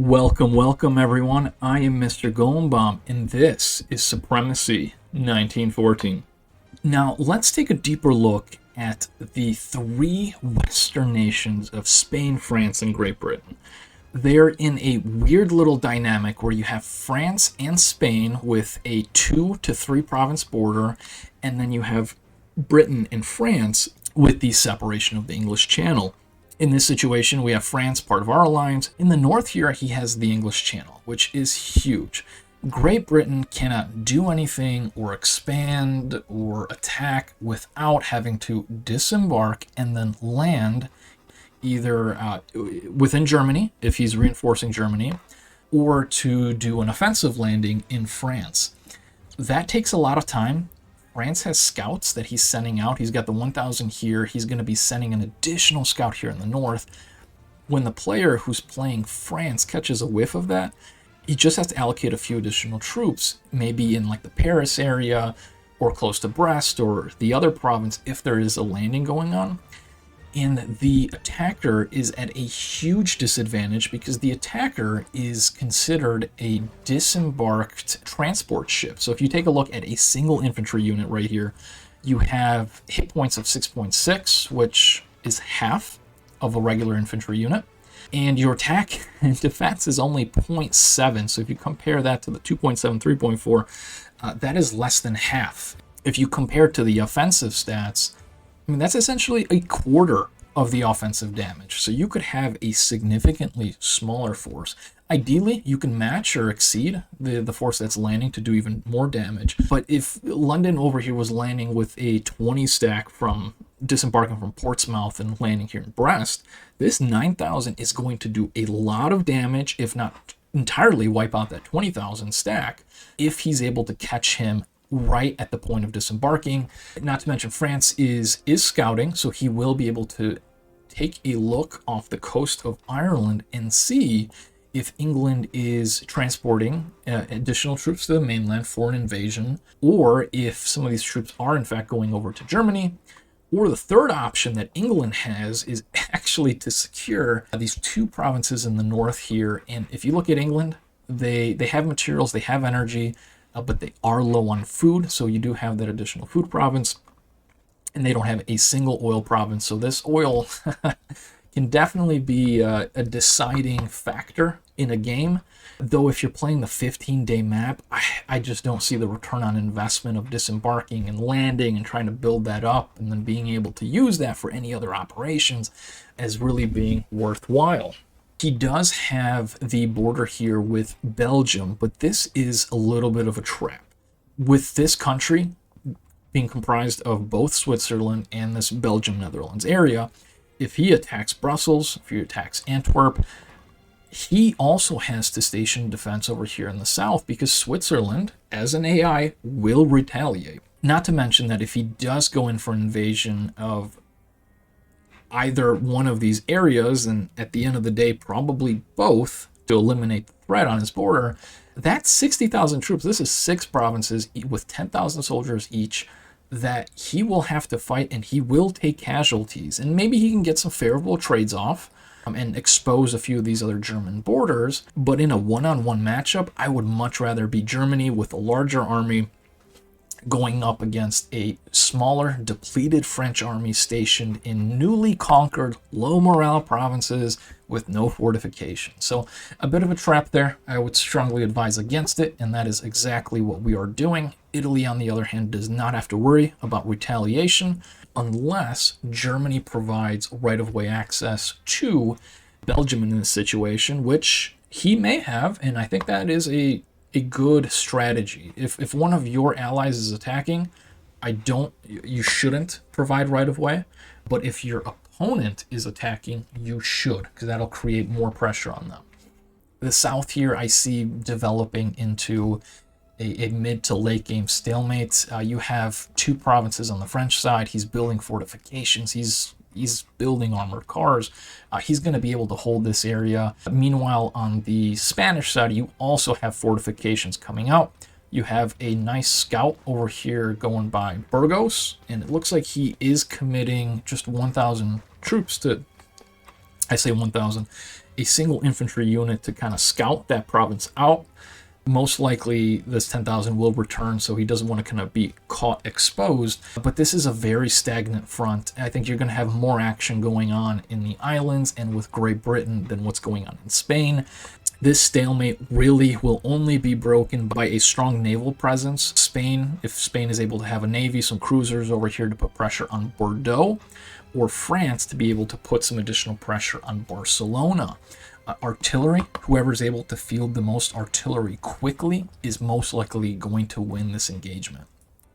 Welcome everyone. I am Mr. Golembaum, and this is Supremacy 1914. Now, let's take a deeper look at the three Western nations of Spain, France, and Great Britain. They're in a weird little dynamic where you have France and Spain with a 2 to 3 province border, and then you have Britain and France with the separation of the English Channel. In this situation, we have France, part of our alliance. In the north here, he has the English Channel, which is huge. Great Britain cannot do anything or expand or attack without having to disembark and then land either within Germany, if he's reinforcing Germany, or to do an offensive landing in France. That takes a lot of time. France has scouts that he's sending out. He's got the 1,000 here. He's going to be sending an additional scout here in the north. When the player who's playing France catches a whiff of that, he just has to allocate a few additional troops, maybe in like the Paris area or close to Brest or the other province if there is a landing going on. And the attacker is at a huge disadvantage because the attacker is considered a disembarked transport ship. So if you take a look at a single infantry unit right here, you have hit points of 6.6, which is half of a regular infantry unit. And your attack and defense is only 0.7. So if you compare that to the 2.7, 3.4, that is less than half. If you compare to the offensive stats, I mean, that's essentially a quarter of the offensive damage. So you could have a significantly smaller force. Ideally, you can match or exceed the force that's landing to do even more damage. But if London over here was landing with a 20 stack from disembarking from Portsmouth and landing here in Brest, this 9,000 is going to do a lot of damage, if not entirely wipe out that 20,000 stack, if he's able to catch him right at the point of disembarking. Not to mention France is scouting, so he will be able to take a look off the coast of Ireland and see if England is transporting additional troops to the mainland for an invasion, or if some of these troops are in fact going over to Germany. Or the third option that England has is actually to secure these two provinces in the north here. And if you look at England, they have materials, they have energy, but they are low on food, so you do have that additional food province, and they don't have a single oil province, so this oil can definitely be a deciding factor in a game, though if you're playing the 15-day map, I just don't see the return on investment of disembarking and landing and trying to build that up and then being able to use that for any other operations as really being worthwhile. He does have the border here with Belgium, but this is a little bit of a trap. With this country being comprised of both Switzerland and this Belgium-Netherlands area, if he attacks Brussels, if he attacks Antwerp, he also has to station defense over here in the south because Switzerland, as an AI, will retaliate. Not to mention that if he does go in for an invasion of either one of these areas, and at the end of the day, probably both, to eliminate the threat on his border, that's 60,000 troops. This is 6 provinces with 10,000 soldiers each that he will have to fight, and he will take casualties. And maybe he can get some favorable trades off and expose a few of these other German borders. But in a one-on-one matchup, I would much rather be Germany with a larger army going up against a smaller, depleted French army stationed in newly conquered, low morale provinces with no fortification. So a bit of a trap there. I would strongly advise against it, and that is exactly what we are doing. Italy, on the other hand, does not have to worry about retaliation unless Germany provides right-of-way access to Belgium in this situation, which he may have, and I think that is a good strategy. If one of your allies is attacking, you shouldn't provide right of way, but if your opponent is attacking, you should, because that'll create more pressure on them. The south here I see developing into a mid to late game stalemate. You have 2 provinces on the French side. He's building fortifications. He's building armored cars. He's going to be able to hold this area. Meanwhile, on the Spanish side, you also have fortifications coming out. You have a nice scout over here going by Burgos, and it looks like he is committing just 1,000 troops to, I say 1,000, a single infantry unit to kind of scout that province out. Most likely this 10,000 will return, so he doesn't want to kind of be caught exposed. But this is a very stagnant front. I think you're going to have more action going on in the islands and with Great Britain than what's going on in Spain. This stalemate really will only be broken by a strong naval presence. Spain, if Spain is able to have a navy, some cruisers over here to put pressure on Bordeaux, or France to be able to put some additional pressure on Barcelona. Artillery, whoever is able to field the most artillery quickly is most likely going to win this engagement.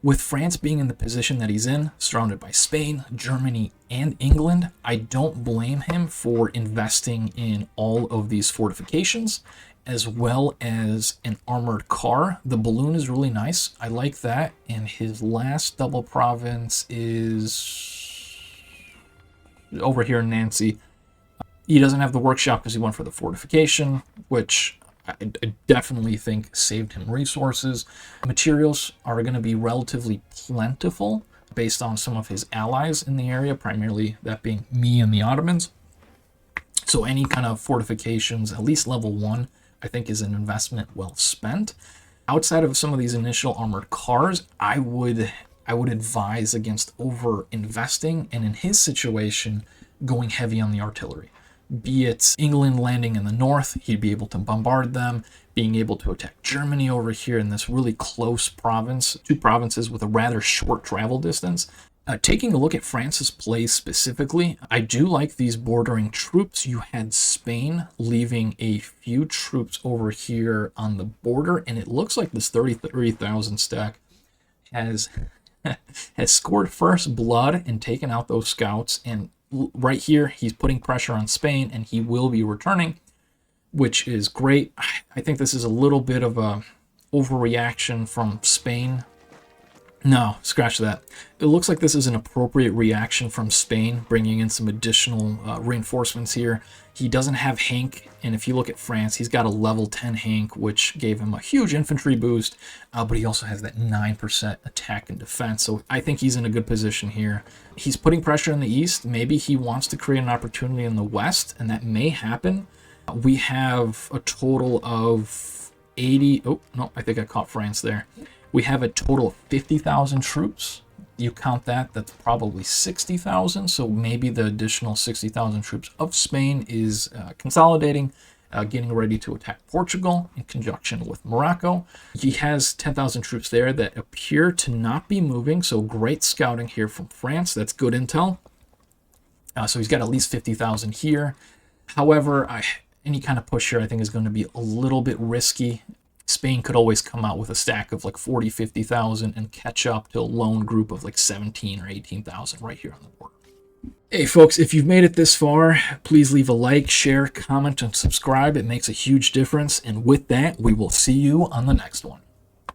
With France being in the position that he's in, surrounded by Spain, Germany, and England, I don't blame him for investing in all of these fortifications, as well as an armored car. The balloon is really nice. I like that. And his last double province is over here in Nancy. He doesn't have the workshop because he went for the fortification, which I definitely think saved him resources. Materials are going to be relatively plentiful based on some of his allies in the area, primarily that being me and the Ottomans. So any kind of fortifications, at least level 1, I think is an investment well spent. Outside of some of these initial armored cars, I would advise against over investing, and in his situation, going heavy on the artillery. Be it England landing in the north, he'd be able to bombard them, being able to attack Germany over here in this really close province, 2 provinces with a rather short travel distance. Taking a look at France's plays specifically, I do like these bordering troops. You had Spain leaving a few troops over here on the border, and it looks like this 33,000 stack has scored first blood and taken out those scouts, and right here, he's putting pressure on Spain, and he will be returning, which is great. I think this is a little bit of a overreaction from Spain. No, scratch that. It looks like this is an appropriate reaction from Spain, bringing in some additional reinforcements here. He doesn't have Hank, and if you look at France, he's got a level 10 Hank, which gave him a huge infantry boost, but he also has that 9% attack and defense, so I think he's in a good position here. He's putting pressure in the east. Maybe he wants to create an opportunity in the west, and that may happen. We have a total of 80... Oh, no, I think I caught France there. We have a total of 50,000 troops. You count that, that's probably 60,000. So maybe the additional 60,000 troops of Spain is consolidating, getting ready to attack Portugal in conjunction with Morocco. He has 10,000 troops there that appear to not be moving. So great scouting here from France. That's good intel. So he's got at least 50,000 here. However, any kind of push here I think is going to be a little bit risky. Spain could always come out with a stack of like 40, 50,000 and catch up to a lone group of like 17 or 18,000 right here on the board. Hey folks, if you've made it this far, please leave a like, share, comment, and subscribe. It makes a huge difference. And with that, we will see you on the next one.